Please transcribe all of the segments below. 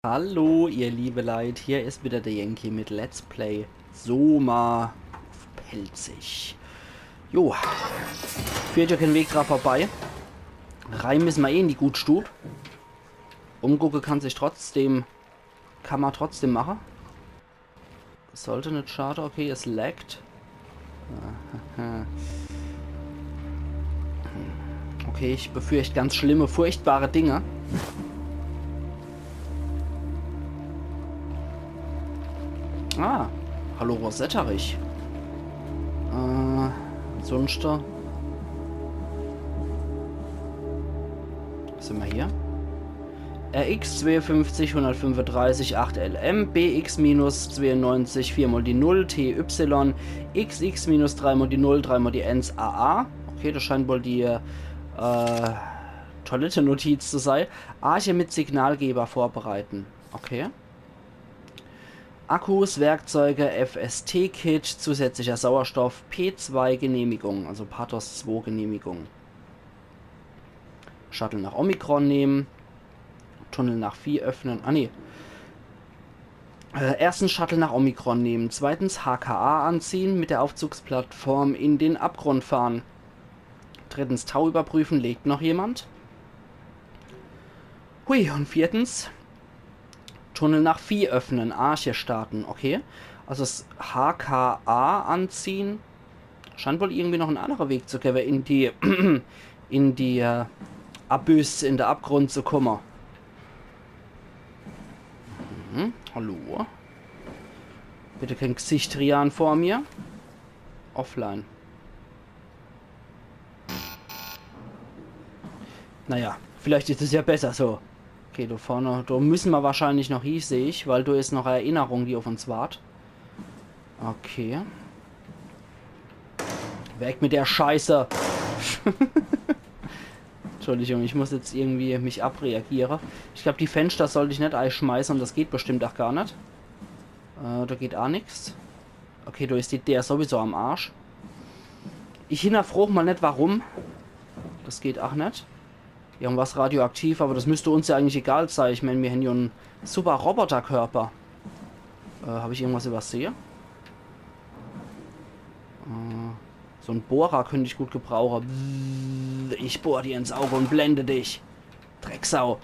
Hallo, ihr liebe Leid, hier ist wieder der Yankee mit Let's Play Soma Pelzig. Jo, führt ja kein Weg dran vorbei. Rein müssen wir eh in die Gutstube. Umgucken kann man trotzdem machen. Sollte nicht schade, okay, es laggt. Okay, ich befürchte ganz schlimme, furchtbare Dinge. Ah, hallo Rosetterich. Sonst da. Was sind wir hier? RX 52 135 8LM, BX minus 92 4 mal die 0, TY, XX minus 3 mal die 0, 3 mal die 1 AA. Okay, das scheint wohl die Toilette-Notiz zu sein. Arche mit Signalgeber vorbereiten. Okay. Akkus, Werkzeuge, FST-Kit, zusätzlicher Sauerstoff, P2 Genehmigung, also Pathos 2 Genehmigung. Shuttle nach Omikron nehmen. Tunnel nach Vieh öffnen. Ah, nee. Erstens Shuttle nach Omikron nehmen. Zweitens HKA anziehen, mit der Aufzugsplattform in den Abgrund fahren. Drittens Tau überprüfen. Legt noch jemand? Hui, und viertens Tunnel nach Vieh öffnen. Arche starten. Okay. Also das HKA anziehen. Scheint wohl irgendwie noch ein anderer Weg zu geben, in die Abyss, in der Abgrund zu kommen. Hallo. Bitte kein Gesicht Rian vor mir. Offline. Naja, vielleicht ist es ja besser so. Okay, da vorne, da müssen wir wahrscheinlich noch hin, sehe ich, weil da ist noch Erinnerung, die auf uns wart. Okay. Weg mit der Scheiße. Entschuldigung, ich muss jetzt irgendwie mich abreagieren. Ich glaube, die Fenster sollte ich nicht einschmeißen und das geht bestimmt auch gar nicht. Da geht auch nichts. Okay, da ist der sowieso am Arsch. Ich hinterfrage mal nicht, warum. Das geht auch nicht. Irgendwas radioaktiv, aber das müsste uns ja eigentlich egal sein. Ich meine, wir haben ja einen super Roboterkörper. Habe ich irgendwas übersehen? So ein Bohrer könnte ich gut gebrauchen. Ich bohre dir ins Auge und blende dich. Drecksau.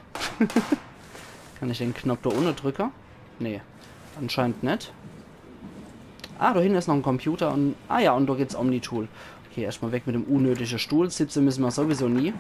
Kann ich den Knopf da ohne drücken? Nee, anscheinend nicht. Ah, da hinten ist noch ein Computer und... Ah ja, und da geht's Omnitool. Okay, erstmal weg mit dem unnötigen Stuhl. Sitzen müssen wir sowieso nie.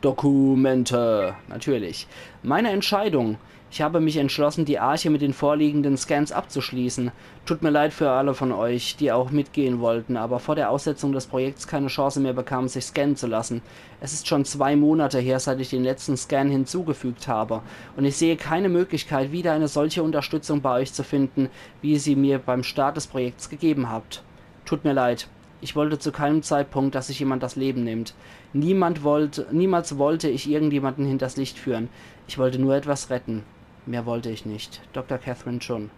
Dokumente. Natürlich. Meine Entscheidung. Ich habe mich entschlossen, die Arche mit den vorliegenden Scans abzuschließen. Tut mir leid für alle von euch, die auch mitgehen wollten, aber vor der Aussetzung des Projekts keine Chance mehr bekamen, sich scannen zu lassen. Es ist schon 2 Monate her, seit ich den letzten Scan hinzugefügt habe. Und ich sehe keine Möglichkeit, wieder eine solche Unterstützung bei euch zu finden, wie ihr sie mir beim Start des Projekts gegeben habt. Tut mir leid. Ich wollte zu keinem Zeitpunkt, dass sich jemand das Leben nimmt. Niemals wollte ich irgendjemanden hinters Licht führen. Ich wollte nur etwas retten. Mehr wollte ich nicht. Dr. Catherine Chun.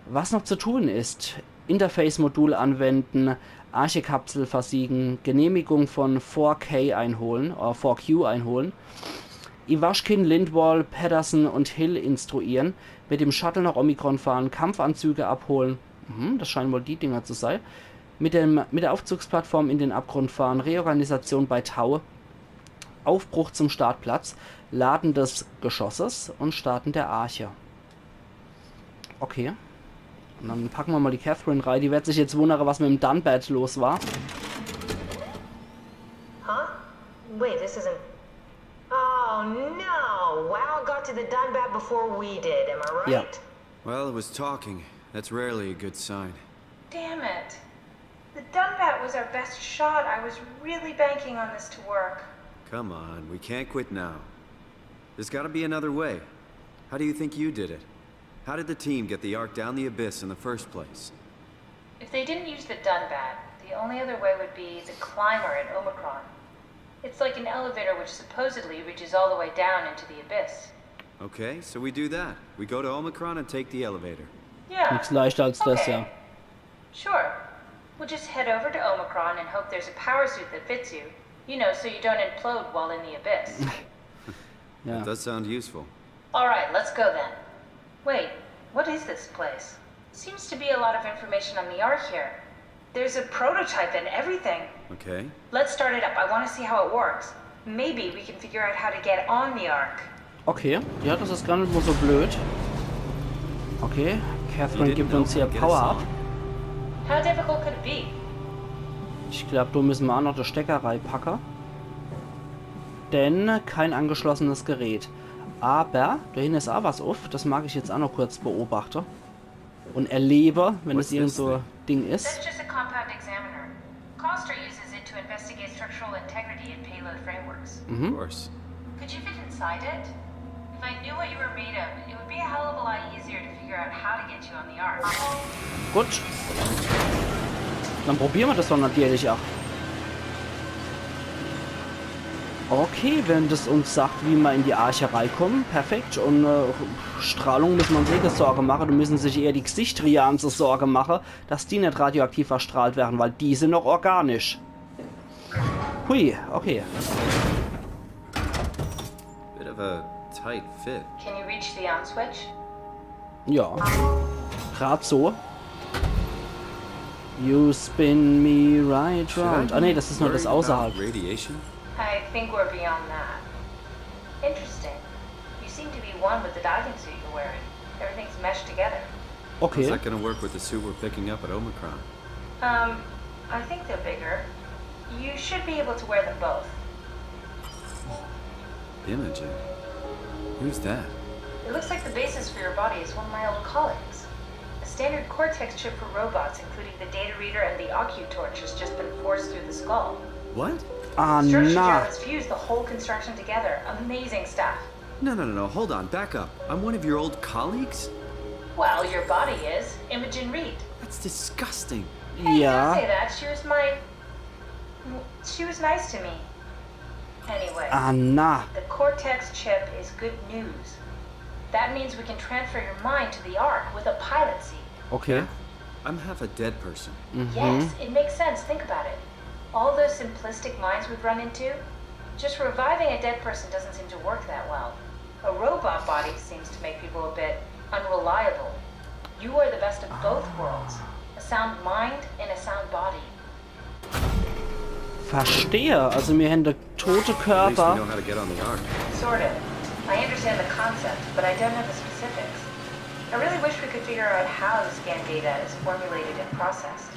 Was noch zu tun ist: Interface-Modul anwenden, Arche-Kapsel versiegen, Genehmigung von 4K einholen, oder 4Q einholen, Iwaschkin, Lindwall, Patterson und Hill instruieren, mit dem Shuttle nach Omikron fahren, Kampfanzüge abholen. Das scheinen wohl die Dinger zu sein. Mit der Aufzugsplattform in den Abgrund fahren, Reorganisation bei Tau, Aufbruch zum Startplatz, Laden des Geschosses und Starten der Arche. Okay. Und dann packen wir mal die Catherine rein. Die wird sich jetzt wundern, was mit dem Dunbat los war. Huh? Wait, this isn't... Oh no! WoW got to the Dunbat before we did, am I right? Ja. Well, it was talking. That's rarely a good sign. Damn it. The Dunbat was our best shot. I was really banking on this to work. Come on, we can't quit now. There's gotta be another way. How do you think you did it? How did the team get the Ark down the Abyss in the first place? If they didn't use the Dunbat, the only other way would be the climber at Omicron. It's like an elevator which supposedly reaches all the way down into the Abyss. Okay, so we do that. We go to Omicron and take the elevator. Yeah. Nichts leichter als das, ja. Sure. We'll just head over to Omicron and hope there's a power suit that fits you. You know, so you don't implode while in the Abyss. Ja. That does sound useful. Alright, let's go then. Wait, what is this place? Seems to be a lot of information on the Ark here. There's a prototype and everything. Okay. Let's start it up. I want to see how it works. Maybe we can figure out how to get on the Ark. Okay, ja, das ist gar nicht mehr so blöd. Okay, Catherine gibt uns hier Power-Up. How difficult could it be? Ich glaube, da müssen wir auch noch die Steckerei packen. Denn kein angeschlossenes Gerät. Aber, da hinten ist auch was auf. Das mag ich jetzt auch noch kurz beobachten. Und erlebe, wenn es irgend so ein Ding ist. That's just a compact examiner. Coster uses it to investigate structural integrity in payload frameworks. Of course. Could you fit inside it? If I knew what you were made of, it would be a hell of a lot easier to figure out how to get you on the Ark. Gut. Dann probieren wir das doch natürlich auch. Okay, wenn das uns sagt, wie wir in die Arche reinkommen, perfekt. Und Strahlung müssen wir uns keine Sorge machen. Da müssen sich eher die Gesichtrianer Sorge machen, dass die nicht radioaktiv verstrahlt werden, weil die sind noch organisch. Hui, okay. Bit of a tight fit. Can you reach the on switch? Ja. Grad so. You spin me right round. Ah ne, das ist nur das außerhalb. Radiation? I think we're beyond that. Interesting. You seem to be one with the diving suit you're wearing. Everything's meshed together. How's Okay. that gonna work with the suit we're picking up at Omicron? I think they're bigger. You should be able to wear them both. Imogen. Who's that? It looks like the basis for your body is one of my old colleagues. A standard Cortex chip for robots, including the data reader and the OcuTorch, has just been forced through the skull. What? Ah, Structure na. gel has fused the whole construction together. Amazing stuff. No. Hold on. Back up. I'm one of your old colleagues? Well, your body is. Imogen Reed. That's disgusting. Hey, don't say Ja. that. She was nice to me. Anyway, Ah, na. the Cortex chip is good news. That means we can transfer your mind to the Ark with a pilot seat. Okay. I'm half a dead person. Yes, it makes sense. Think about it. All those simplistic minds we've run into, just reviving a dead person doesn't seem to work that well. A robot body seems to make people a bit unreliable. You are the best of both worlds. A sound mind and a sound body. Verstehe. Also wir haben den tote At least we Körper. know how to get on the Ark. Sort of. I understand the concept, but I don't know the specifics. I really wish we could figure out how the scan data is formulated and processed.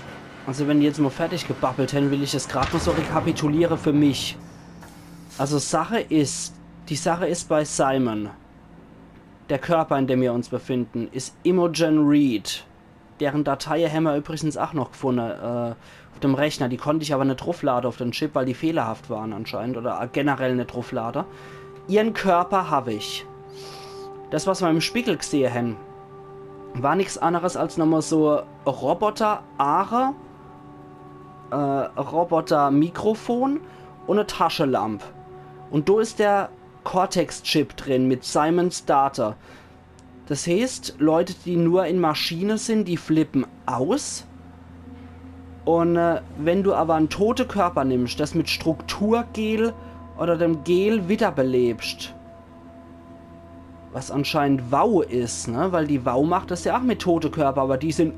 Also wenn die jetzt mal fertig gebabbelt hätten, will ich das gerade noch so rekapitulieren für mich. Also die Sache ist bei Simon. Der Körper, in dem wir uns befinden, ist Imogen Reed. Deren Datei haben wir übrigens auch noch gefunden auf dem Rechner. Die konnte ich aber nicht draufladen auf den Chip, weil die fehlerhaft waren anscheinend. Oder generell nicht draufladen. Ihren Körper habe ich. Das, was wir im Spiegel gesehen haben, war nichts anderes als nochmal so Roboter-Aare, Roboter-Mikrofon und eine Taschenlampe. Und da ist der Cortex-Chip drin mit Simons Data. Das heißt, Leute, die nur in Maschine sind, die flippen aus. Und wenn du aber einen toten Körper nimmst, das mit Strukturgel oder dem Gel wiederbelebst, was anscheinend Wow ist, ne? Weil die Wow macht das ja auch mit toten Körper, aber die sind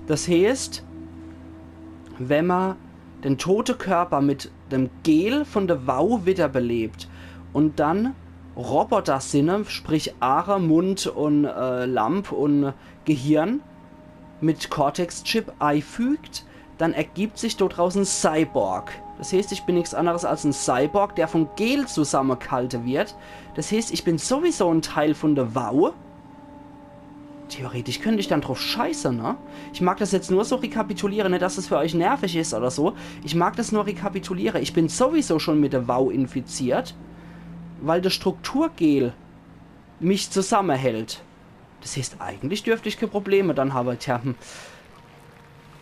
Das heißt, wenn man den toten Körper mit dem Gel von der Wow wiederbelebt und dann Roboter-Sinne, sprich Aare, Mund und Lamp und Gehirn mit Cortex-Chip einfügt, dann ergibt sich dort draußen Cyborg. Das heißt, ich bin nichts anderes als ein Cyborg, der von Gel zusammengehalten wird. Das heißt, ich bin sowieso ein Teil von der Wow. Theoretisch könnte ich dann drauf scheißen, ne? Ich mag das jetzt nur so rekapitulieren, nicht, dass es für euch nervig ist oder so. Ich mag das nur rekapitulieren. Ich bin sowieso schon mit der Wow infiziert, weil das Strukturgel mich zusammenhält. Das heißt, eigentlich dürfte ich keine Probleme dann haben. Tja,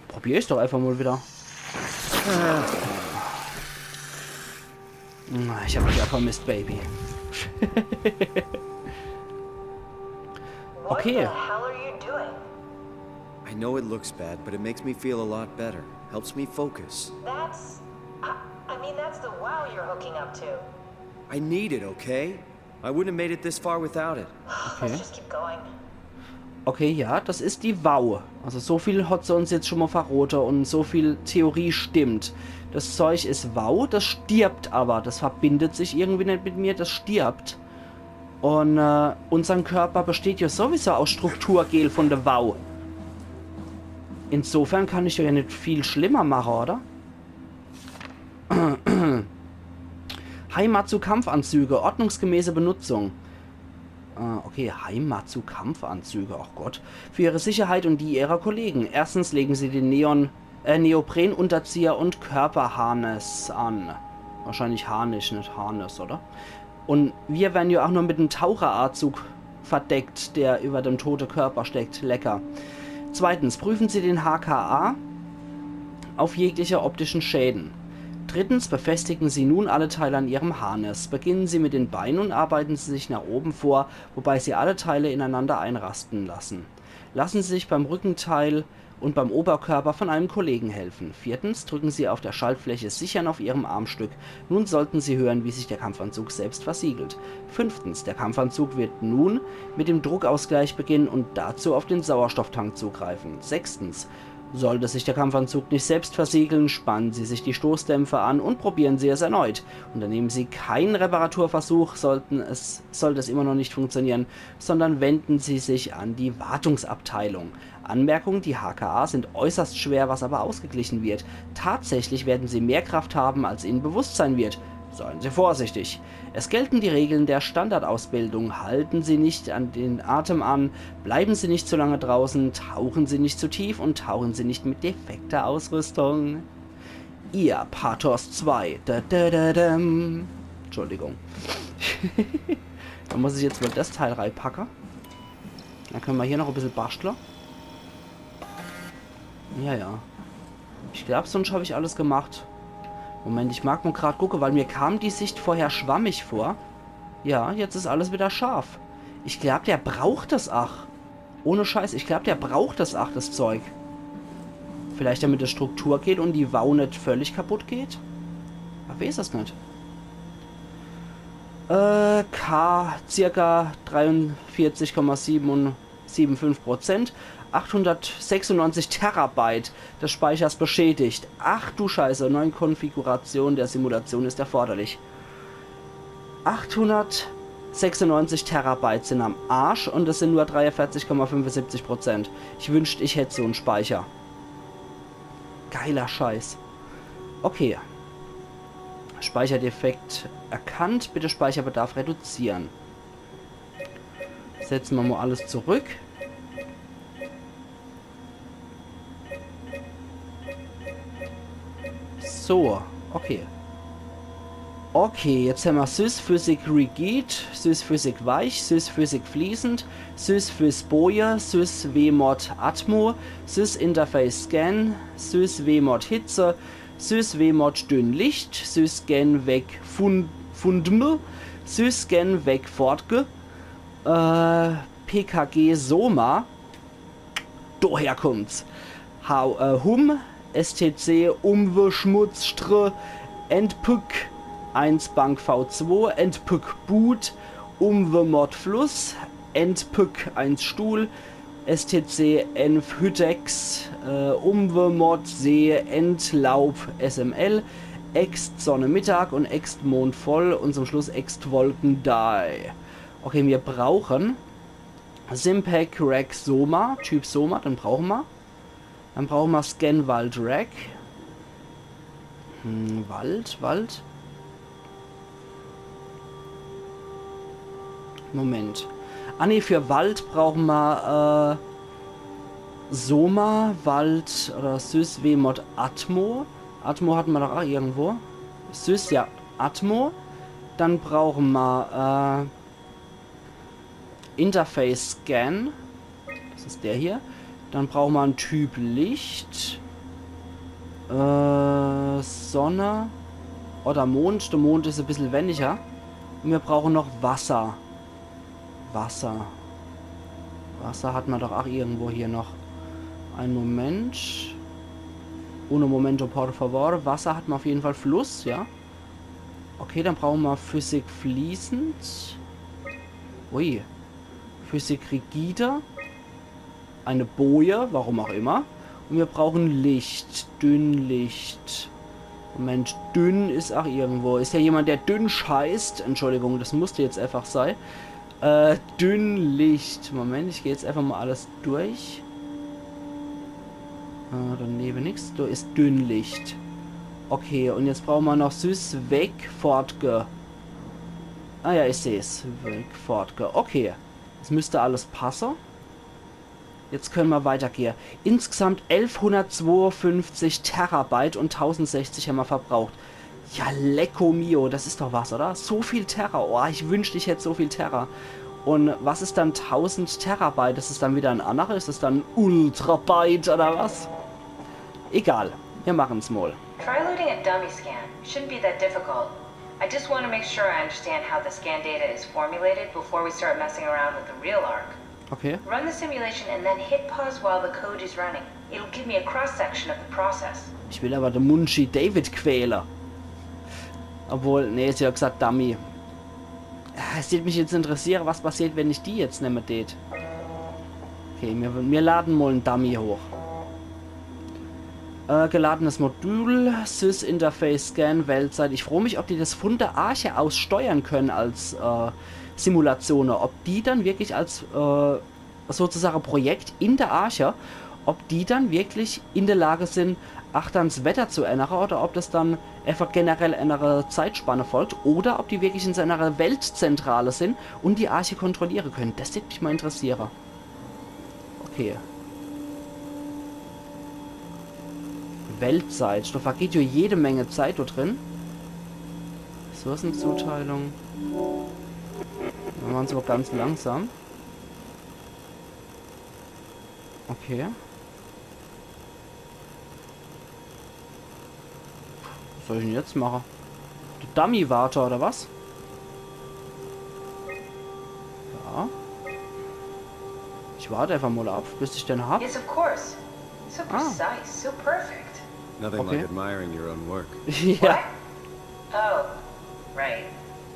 probier ich doch einfach mal wieder. Ich habe dich ja vermisst, Baby. What Okay. the hell are you doing? I know it looks bad, but it makes me feel a lot better. Helps me focus. That's... I mean, that's the WoW you're hooking up to. I need it, okay? I wouldn't have made it this far without it. Okay. Let's just keep going. Okay, ja, das ist die WoW. Also so viel hat sie uns jetzt schon mal verroten und so viel Theorie stimmt. Das Zeug ist WoW, das stirbt aber. Das verbindet sich irgendwie nicht mit mir, das stirbt. Und unser Körper besteht ja sowieso aus Strukturgel von der WoW. Insofern kann ich ja nicht viel schlimmer machen, oder? Heimat zu Kampfanzüge, ordnungsgemäße Benutzung. Okay, Heimat zu Kampfanzüge, oh Gott. Für ihre Sicherheit und die ihrer Kollegen. Erstens legen sie den Neoprenunterzieher und Körperharness an. Wahrscheinlich Harnisch, nicht Harness, oder? Und wir werden ja auch nur mit einem Taucheranzug verdeckt, der über dem toten Körper steckt. Lecker. Zweitens, prüfen Sie den HKA auf jegliche optischen Schäden. Drittens, befestigen Sie nun alle Teile an Ihrem Harness. Beginnen Sie mit den Beinen und arbeiten Sie sich nach oben vor, wobei Sie alle Teile ineinander einrasten lassen. Lassen Sie sich beim Rückenteil und beim Oberkörper von einem Kollegen helfen. Viertens, drücken Sie auf der Schaltfläche sichern auf Ihrem Armstück. Nun sollten Sie hören, wie sich der Kampfanzug selbst versiegelt. Fünftens, der Kampfanzug wird nun mit dem Druckausgleich beginnen und dazu auf den Sauerstofftank zugreifen. Sechstens, sollte sich der Kampfanzug nicht selbst versiegeln, spannen Sie sich die Stoßdämpfer an und probieren Sie es erneut. Unternehmen Sie keinen Reparaturversuch, sollte es immer noch nicht funktionieren, sondern wenden Sie sich an die Wartungsabteilung. Anmerkung, die HKA sind äußerst schwer, was aber ausgeglichen wird. Tatsächlich werden sie mehr Kraft haben, als ihnen bewusst sein wird. Seien Sie vorsichtig. Es gelten die Regeln der Standardausbildung. Halten Sie nicht an den Atem an, bleiben Sie nicht zu lange draußen, tauchen Sie nicht zu tief und tauchen Sie nicht mit defekter Ausrüstung. Ihr Pathos 2. Entschuldigung. Da muss ich jetzt wohl das Teil reinpacken. Dann können wir hier noch ein bisschen basteln. Ja, ja. Ich glaube, sonst habe ich alles gemacht. Moment, ich mag nur gerade gucken, weil mir kam die Sicht vorher schwammig vor. Ja, jetzt ist alles wieder scharf. Ich glaube, der braucht das ach. Ohne Scheiß, ich glaube, der braucht das ach, das Zeug. Vielleicht damit es Struktur geht und die WoW nicht völlig kaputt geht? Aber wer ist das nicht? Circa 43,75%. 896 Terabyte des Speichers beschädigt. Ach du Scheiße, neue Konfiguration der Simulation ist erforderlich. 896 Terabyte sind am Arsch und das sind nur 43,75%. Ich wünschte, ich hätte so einen Speicher. Geiler Scheiß. Okay. Speicherdefekt erkannt. Bitte Speicherbedarf reduzieren. Setzen wir mal alles zurück. So, okay. Okay, jetzt haben wir Sys Physik Rigid, Sys Physik Weich, Sys Physik Fließend, Sys Phys Boje, Sys WMod Atmo, Sys Interface Scan, Sys WMod Hitze, Sys WMod Dünn Licht, Sys Scan weg Fundme, Sys Scan weg Fortge, PKG Soma, daher kommt's. Hum, STC Umwe Schmutzstre, Entpück 1 Bank V2, Entpück Boot, Umwe Mod Fluss, Entpück 1 Stuhl, STC Enf Hütex, Umwe Mod See, Entlaub SML, Ext Sonne Mittag und Ext Mond voll und zum Schluss Ext Wolken die. Okay, wir brauchen Simpec Rack Soma, Typ Soma, dann brauchen wir. Dann brauchen wir Scan Wald Rack. Wald. Moment. Ah ne, für Wald brauchen wir Soma, Wald oder Sys WMod Atmo. Atmo hatten wir doch auch irgendwo. Sys, ja, Atmo. Dann brauchen wir Interface Scan. Das ist der hier. Dann brauchen wir einen Typ Licht. Sonne. Oder Mond. Der Mond ist ein bisschen wendiger. Und wir brauchen noch Wasser. Wasser hat man doch auch irgendwo hier noch. Einen Moment. Uno momento por favor. Wasser hat man auf jeden Fall Fluss, ja. Okay, dann brauchen wir Physik fließend. Ui. Physik rigide. Eine Boje, warum auch immer. Und wir brauchen Licht. Dünnlicht. Moment, dünn ist auch irgendwo. Ist ja jemand, der dünn scheißt. Entschuldigung, das musste jetzt einfach sein. Dünnlicht. Moment, ich gehe jetzt einfach mal alles durch. Daneben nichts. Da ist Dünnlicht. Okay, und jetzt brauchen wir noch süß weg, fortge. Ah ja, ich sehe es. Weg, fortge. Okay. Das müsste alles passen. Jetzt können wir weitergehen. Insgesamt 1152 Terabyte und 1060 haben wir verbraucht. Ja, lecco mio. Das ist doch was, oder? So viel Terra. Oh, ich wünschte, ich hätte so viel Terra. Und was ist dann 1000 Terabyte? Ist es dann wieder ein anderer? Ist es dann Ultrabyte oder was? Egal. Wir machen es mal. Try loading a dummy scan. Shouldn't be that difficult. I just want to make sure I understand how the scan data is formulated before we start messing around with the real ARC. Okay. Run the simulation and then hit pause while the code is running. It'll give me a cross-section of the process. Ich will aber den Munchi David quälen. Obwohl, nee, sie hat gesagt Dummy. Es wird mich jetzt interessieren, was passiert, wenn ich die jetzt nehme, det. Okay, wir laden mal einen Dummy hoch. Geladenes Modul, Sys-Interface Scan, Weltzeit. Ich freue mich, ob die das von der Arche aus steuern können als Simulationen. Ob die dann wirklich als sozusagen Projekt in der Arche, ob die dann wirklich in der Lage sind, Achterns Wetter zu ändern oder ob das dann einfach generell eine Zeitspanne folgt oder ob die wirklich in seiner Weltzentrale sind und die Arche kontrollieren können. Das würde mich mal interessieren. Okay. Weltzeit. Da vergeht ja jede Menge Zeit da drin. Ressourcenzuteilung. Wir machen es aber ganz langsam. Okay. Was soll ich denn jetzt machen? Der Dummy-Warter oder was? Ja. Ich warte einfach mal ab, bis ich den hab. Yes, of course. So precise, so perfect. Nothing Okay. like admiring your own work. Ja. Oh, right.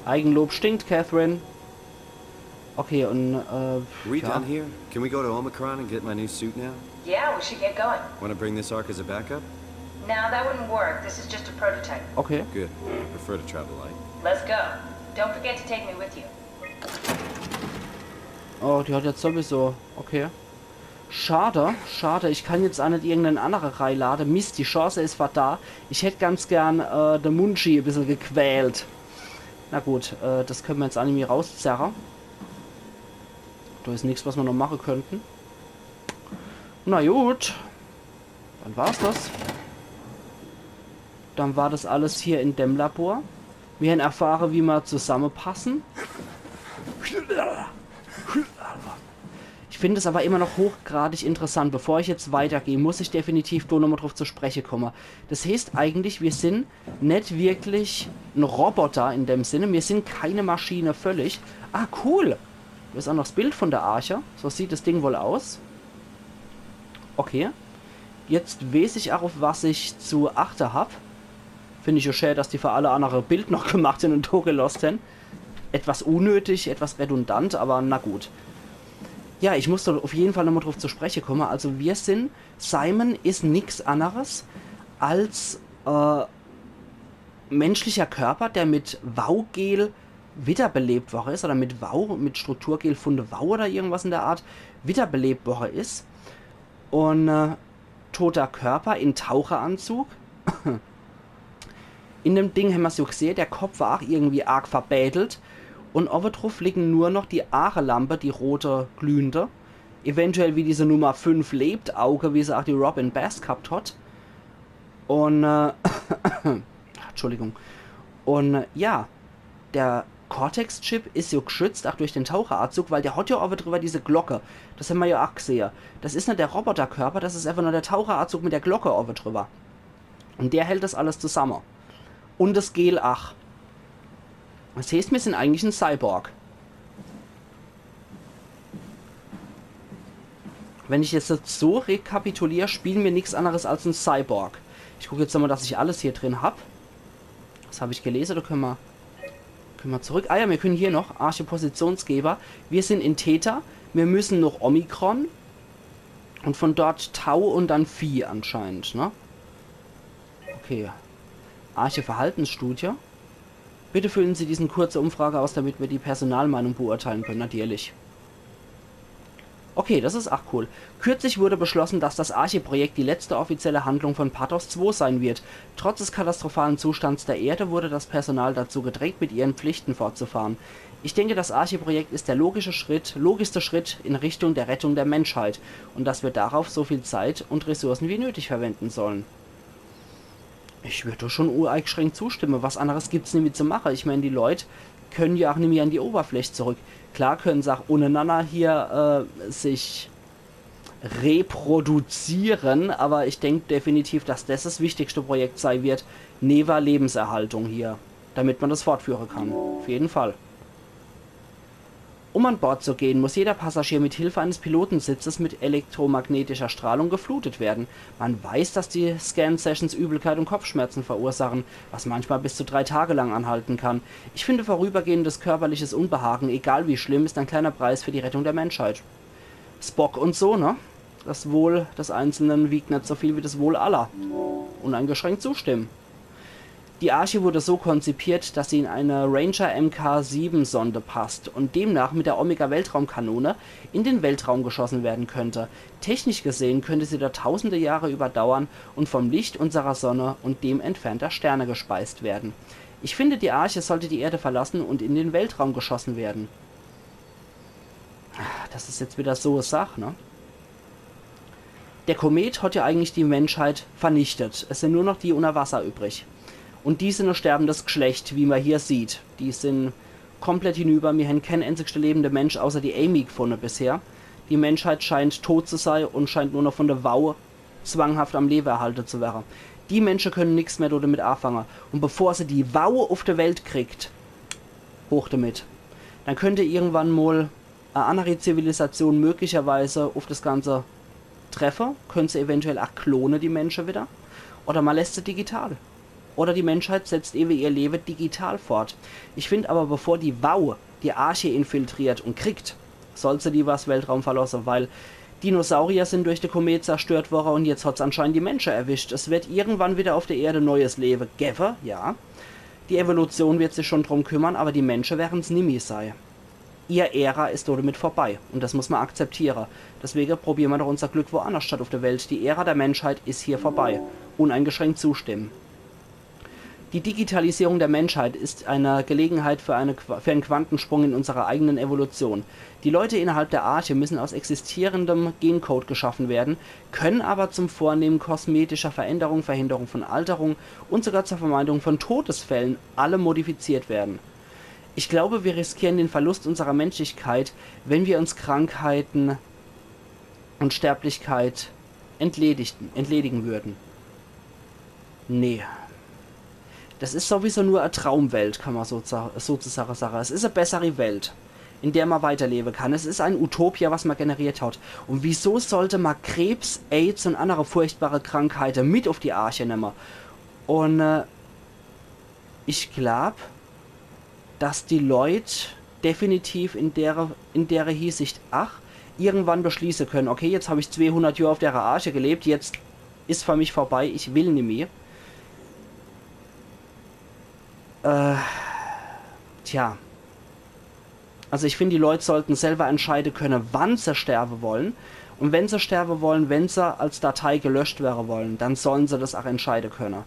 Eigenlob stinkt, Catherine. Okay, und Are we ja. done here? Can we go to Omicron and get my new suit now? Yeah, we should get going. Want to bring this arc as a backup? No, that wouldn't work. This is just a prototype. Okay. Good. I prefer to travel light. Let's go. Don't forget to take me with you. Oh, die hat jetzt sowieso. Okay. Schade, schade. Ich kann jetzt auch nicht irgendeine andere Reihe laden. Mist, die Chance ist da. Ich hätte ganz gern den Munchi ein bisschen gequält. Na gut, das können wir jetzt Anime rauszerren. Da ist nichts, was wir noch machen könnten. Na gut. Dann war's das. Dann war das alles hier in dem Labor. Wir haben erfahren, wie wir zusammenpassen. Ich finde es aber immer noch hochgradig interessant. Bevor ich jetzt weitergehe, muss ich definitiv da nochmal drauf zu sprechen kommen. Das heißt eigentlich, wir sind nicht wirklich ein Roboter in dem Sinne. Wir sind keine Maschine völlig. Ah, cool. Da ist auch noch das Bild von der Arche. So sieht das Ding wohl aus. Okay. Jetzt weiß ich auch, auf was ich zu achten habe. Finde ich ja schön, dass die für alle andere Bild noch gemacht sind und hochgelost sind. Etwas unnötig, etwas redundant, aber na gut. Ja, ich muss da auf jeden Fall nochmal drauf zu sprechen kommen. Also wir sind, Simon ist nichts anderes als menschlicher Körper, der mit Waugel wiederbelebt worden ist, oder mit Strukturgel von der Wau oder irgendwas in der Art wiederbelebt worden ist. Und toter Körper in Taucheranzug. In dem Ding haben wir so gesehen, der Kopf war auch irgendwie arg verbädelt. Und oben drauf liegen nur noch die Aarelampe, die rote glühende. Eventuell wie diese Nummer 5 lebt, Auge, wie sie auch die Robin Bass gehabt hat. Und, Entschuldigung. Und, ja, der Cortex-Chip ist ja geschützt, auch durch den Taucheranzug, weil der hat ja oben drüber diese Glocke. Das haben wir ja auch gesehen. Das ist nicht der Roboterkörper, das ist einfach nur der Taucheranzug mit der Glocke oben drüber. Und der hält das alles zusammen. Und das Gel auch. Das heißt, wir sind eigentlich ein Cyborg. Wenn ich jetzt so rekapituliere, spielen wir nichts anderes als ein Cyborg. Ich gucke jetzt nochmal, dass ich alles hier drin habe. Das habe ich gelesen, da können wir Können wir zurück? Ah ja, wir können hier noch Arche Positionsgeber. Wir sind in Theta. Wir müssen noch Omikron. Und von dort Tau und dann Phi anscheinend, ne? Okay. Arche Verhaltensstudie. Bitte füllen Sie diesen kurze Umfrage aus, damit wir die Personalmeinung beurteilen können. Natürlich. Okay, das ist auch cool. Kürzlich wurde beschlossen, dass das Arche-Projekt die letzte offizielle Handlung von Pathos 2 sein wird. Trotz des katastrophalen Zustands der Erde wurde das Personal dazu gedrängt, mit ihren Pflichten fortzufahren. Ich denke, das Arche-Projekt ist der logischste Schritt in Richtung der Rettung der Menschheit und dass wir darauf so viel Zeit und Ressourcen wie nötig verwenden sollen. Ich würde schon uneingeschränkt zustimmen. Was anderes gibt es nämlich zu machen. Ich meine, die Leute können ja auch nicht mehr an die Oberfläche zurück. Klar können sie auch untereinander hier sich reproduzieren, aber ich denke definitiv, dass das wichtigste Projekt sein wird, neben Lebenserhaltung hier, damit man das fortführen kann. Auf jeden Fall. Um an Bord zu gehen, muss jeder Passagier mit Hilfe eines Pilotensitzes mit elektromagnetischer Strahlung geflutet werden. Man weiß, dass die Scan-Sessions Übelkeit und Kopfschmerzen verursachen, was manchmal bis zu 3 Tage lang anhalten kann. Ich finde, vorübergehendes körperliches Unbehagen, egal wie schlimm, ist ein kleiner Preis für die Rettung der Menschheit. Spock und so, ne? Das Wohl des Einzelnen wiegt nicht so viel wie das Wohl aller. Uneingeschränkt zustimmen. Die Arche wurde so konzipiert, dass sie in eine Ranger Mk-7-Sonde passt und demnach mit der Omega-Weltraumkanone in den Weltraum geschossen werden könnte. Technisch gesehen könnte sie dort tausende Jahre überdauern und vom Licht unserer Sonne und dem entfernter Sterne gespeist werden. Ich finde, die Arche sollte die Erde verlassen und in den Weltraum geschossen werden. Das ist jetzt wieder so eine Sache, ne? Der Komet hat ja eigentlich die Menschheit vernichtet. Es sind nur noch die unter Wasser übrig. Und die sind ein sterbendes Geschlecht, wie man hier sieht. Die sind komplett hinüber. Wir haben kein einzigster lebender Mensch außer die Amy gefunden bisher. Die Menschheit scheint tot zu sein und scheint nur noch von der Wau zwanghaft am Leben erhalten zu werden. Die Menschen können nichts mehr damit anfangen. Und bevor sie die Wau auf der Welt kriegt, hoch damit. Dann könnte irgendwann mal eine andere Zivilisation möglicherweise auf das Ganze treffen. Könnte sie eventuell auch klonen, die Menschen wieder. Oder man lässt sie digital. Oder die Menschheit setzt eben ihr Leben digital fort. Ich finde aber, bevor die Wau die Arche infiltriert und kriegt, soll sie lieber das Weltraum verlassen, weil Dinosaurier sind durch den Komet zerstört worden und jetzt hat es anscheinend die Menschen erwischt. Es wird irgendwann wieder auf der Erde neues Leben geben, ja. Die Evolution wird sich schon drum kümmern, aber die Menschen werden es nimmer sein. Ihr Ära ist damit vorbei und das muss man akzeptieren. Deswegen probieren wir doch unser Glück woanders statt auf der Welt. Die Ära der Menschheit ist hier vorbei. Uneingeschränkt zustimmen. Die Digitalisierung der Menschheit ist eine Gelegenheit für einen Quantensprung in unserer eigenen Evolution. Die Leute innerhalb der Arche müssen aus existierendem Gencode geschaffen werden, können aber zum Vornehmen kosmetischer Veränderung, Verhinderung von Alterung und sogar zur Vermeidung von Todesfällen alle modifiziert werden. Ich glaube, wir riskieren den Verlust unserer Menschlichkeit, wenn wir uns Krankheiten und Sterblichkeit entledigen würden. Nee. Das ist sowieso nur eine Traumwelt, kann man sozusagen sagen. Es ist eine bessere Welt, in der man weiterleben kann. Es ist ein Utopia, was man generiert hat. Und wieso sollte man Krebs, AIDS und andere furchtbare Krankheiten mit auf die Arche nehmen? Und ich glaube, dass die Leute definitiv in der Hinsicht irgendwann beschließen können, okay, jetzt habe ich 200 Jahre auf der Arche gelebt, jetzt ist für mich vorbei, ich will nicht mehr. Tja. Also ich finde, die Leute sollten selber entscheiden können, wann sie sterben wollen. Und wenn sie sterben wollen, wenn sie als Datei gelöscht werden wollen, dann sollen sie das auch entscheiden können.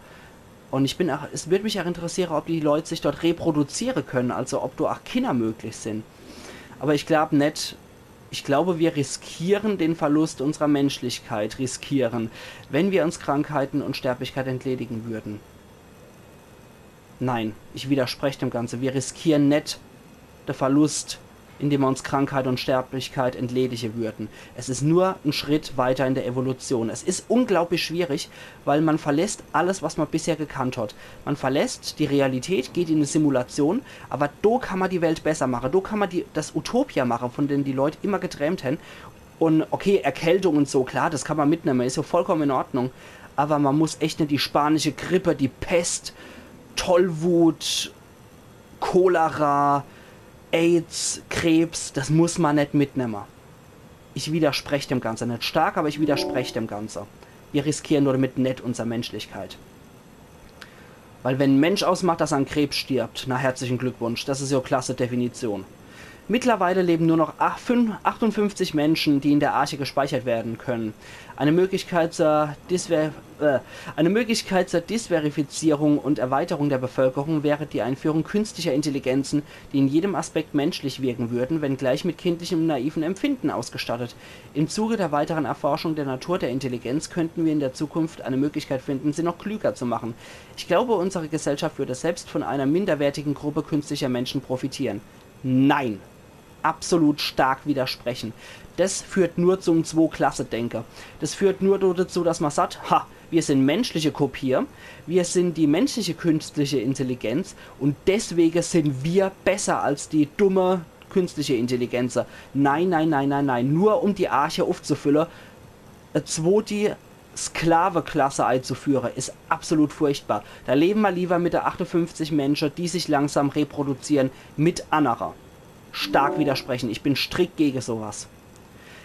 Und es würde mich auch interessieren, ob die Leute sich dort reproduzieren können, also ob da auch Kinder möglich sind. Aber ich glaube nicht. Ich glaube, wir riskieren den Verlust unserer Menschlichkeit, wenn wir uns Krankheiten und Sterblichkeit entledigen würden. Nein, ich widerspreche dem Ganzen. Wir riskieren nicht den Verlust, indem wir uns Krankheit und Sterblichkeit entledigen würden. Es ist nur ein Schritt weiter in der Evolution. Es ist unglaublich schwierig, weil man verlässt alles, was man bisher gekannt hat. Man verlässt die Realität, geht in eine Simulation, aber da kann man die Welt besser machen. Da kann man das Utopia machen, von dem die Leute immer geträumt haben. Und okay, Erkältung und so, klar, das kann man mitnehmen, ist ja vollkommen in Ordnung. Aber man muss echt nicht die spanische Grippe, die Pest, Tollwut, Cholera, AIDS, Krebs, das muss man nicht mitnehmen. Ich widerspreche dem Ganzen. Nicht stark, aber ich widerspreche dem Ganzen. Wir riskieren nur damit nicht unsere Menschlichkeit. Weil wenn ein Mensch ausmacht, dass er an Krebs stirbt, na herzlichen Glückwunsch, das ist ja klasse Definition. Mittlerweile leben nur noch 58 Menschen, die in der Arche gespeichert werden können. Eine Möglichkeit zur Disverifizierung und Erweiterung der Bevölkerung wäre die Einführung künstlicher Intelligenzen, die in jedem Aspekt menschlich wirken würden, wenngleich mit kindlichem und naiven Empfinden ausgestattet. Im Zuge der weiteren Erforschung der Natur der Intelligenz könnten wir in der Zukunft eine Möglichkeit finden, sie noch klüger zu machen. Ich glaube, unsere Gesellschaft würde selbst von einer minderwertigen Gruppe künstlicher Menschen profitieren. Nein! Absolut stark widersprechen. Das führt nur zum Zwei-Klasse-Denker. Das führt nur dazu, dass man sagt, wir sind menschliche Kopier, wir sind die menschliche künstliche Intelligenz und deswegen sind wir besser als die dumme künstliche Intelligenz. Nein, nein, nein, nein, nein. Nur um die Arche aufzufüllen, eine zweite Sklavenklasse einzuführen, ist absolut furchtbar. Da leben wir lieber mit der 58 Menschen, die sich langsam reproduzieren, mit anderer. Stark widersprechen. Ich bin strikt gegen sowas.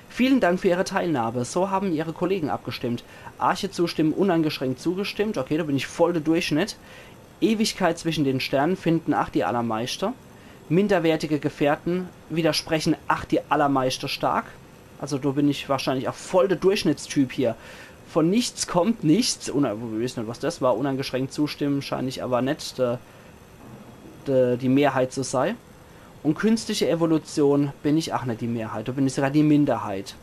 Vielen Dank für Ihre Teilnahme. So haben Ihre Kollegen abgestimmt. Arche zustimmen, uneingeschränkt zugestimmt. Okay, da bin ich voll der Durchschnitt. Ewigkeit zwischen den Sternen finden die Allermeister. Minderwertige Gefährten widersprechen die Allermeister stark. Also da bin ich wahrscheinlich auch voll der Durchschnittstyp hier. Von nichts kommt nichts. Wir wissen nicht, was das war. Uneingeschränkt zustimmen scheine ich aber nicht die Mehrheit zu sein. Und künstliche Evolution bin ich auch nicht die Mehrheit, da bin ich sogar die Minderheit.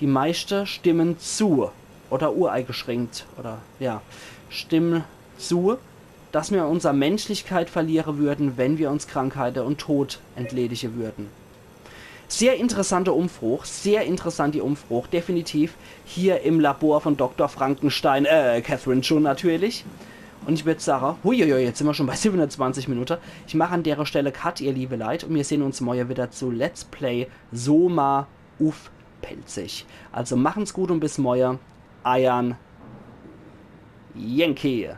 Die meisten stimmen zu, oder ureingeschränkt, oder ja, stimmen zu, dass wir unsere Menschlichkeit verlieren würden, wenn wir uns Krankheiten und Tod entledigen würden. Sehr interessante Umfrage, sehr interessante Umfrage, definitiv hier im Labor von Dr. Frankenstein, Catherine schon natürlich. Und ich würde sagen, huiuiui, jetzt sind wir schon bei 720 Minuten. Ich mache an der Stelle Cut, ihr liebe Leute, und wir sehen uns morgen wieder zu Let's Play Soma Uf Pelzig. Also machen's gut und bis morgen. Ayan Yankee.